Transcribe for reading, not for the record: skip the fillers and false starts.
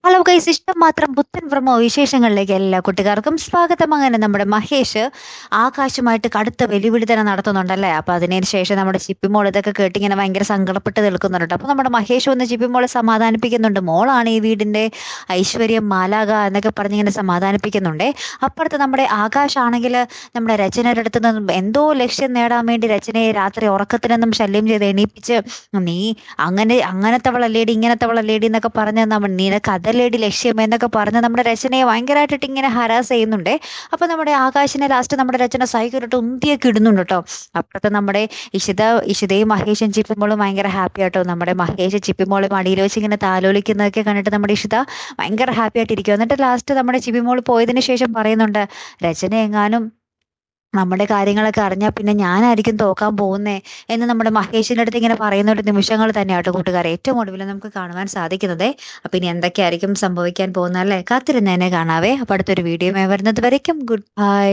Hello guys, ഇഷ്ടം മാത്രം പുത്തൻ പ്രമോ വിശേഷങ്ങളിലേക്ക് എല്ലാ കുട്ടികാർക്കും സ്വാഗതം. അങ്ങനെ നമ്മുടെ മഹേഷ് ആകാശമായിട്ട് കടുത്ത വെല്ലുവിളി തന്നെ നടത്തുന്നുണ്ടല്ലേ. അപ്പൊ അതിനുശേഷം നമ്മുടെ ചിപ്പിമോൾ ഇതൊക്കെ കേട്ടിങ്ങനെ ഭയങ്കര സങ്കടപ്പെട്ട് നിൽക്കുന്നുണ്ട്. അപ്പൊ നമ്മുടെ മഹേഷ് വന്ന് ചിപ്പിമോളെ സമാധാനിപ്പിക്കുന്നുണ്ട്. മോളാണ് ഈ വീടിന്റെ ഐശ്വര്യം, മാലാക എന്നൊക്കെ പറഞ്ഞിങ്ങനെ സമാധാനിപ്പിക്കുന്നുണ്ടേ. അപ്പുറത്ത് നമ്മുടെ ആകാശാണെങ്കിൽ നമ്മുടെ രചനയുടെ അടുത്ത് നിന്നും എന്തോ ലക്ഷ്യം നേടാൻ വേണ്ടി രചനയെ രാത്രി ഉറക്കത്തിൽ നിന്നും ശല്യം ചെയ്ത് എണീപ്പിച്ച്, നീ അങ്ങനത്തവളല്ലേടി ഇങ്ങനത്തവളല്ലേടി എന്നൊക്കെ പറഞ്ഞ് നിനക്ക് അതല്ലേടി ലക്ഷ്യം എന്നൊക്കെ പറഞ്ഞ് നമ്മുടെ രചനയെ ഭയങ്കരമായിട്ടിട്ട് ഇങ്ങനെ ഹരാസ് ചെയ്യുന്നുണ്ടേ. അപ്പൊ നമ്മുടെ ആകാശിനെ ലാസ്റ്റ് നമ്മുടെ രചന സൈക്കിളിട്ട് ഉന്തിയൊക്കെ ഇടുന്നുണ്ട് കേട്ടോ. അപ്പുറത്തെ നമ്മുടെ ഇഷിതയും മഹേഷും ചിപ്പിമോളും ഭയങ്കര ഹാപ്പി ആട്ടോ. നമ്മുടെ മഹേഷ് ചിപ്പിമോള് മടിയിൽ വെച്ച് ഇങ്ങനെ താലോലിക്കുന്നതൊക്കെ കണ്ടിട്ട് നമ്മുടെ ഇഷിത ഭയങ്കര ഹാപ്പി ആയിട്ടിരിക്കും. എന്നിട്ട് ലാസ്റ്റ് നമ്മുടെ ചിപ്പിമോൾ പോയതിനു ശേഷം പറയുന്നുണ്ട്, രചന എങ്ങാനും നമ്മുടെ കാര്യങ്ങളൊക്കെ അറിഞ്ഞാൽ പിന്നെ ഞാനായിരിക്കും തോക്കാൻ പോകുന്നേ എന്ന് നമ്മുടെ മഹേഷിന്റെ അടുത്ത് ഇങ്ങനെ പറയുന്ന ഒരു നിമിഷങ്ങൾ തന്നെയാട്ടോ കൂട്ടുകാരെ ഏറ്റവും ഒടുവിൽ നമുക്ക് കാണുവാൻ സാധിക്കുന്നത്. അപ്പൊ ഇനി എന്തൊക്കെയായിരിക്കും സംഭവിക്കാൻ പോകുന്നത് അല്ലേ? കാത്തിരുന്നേനെ കാണാവേ. അപ്പൊ അടുത്തൊരു വീഡിയോ വരുന്നത് വരയ്ക്കും ഗുഡ് ബൈ.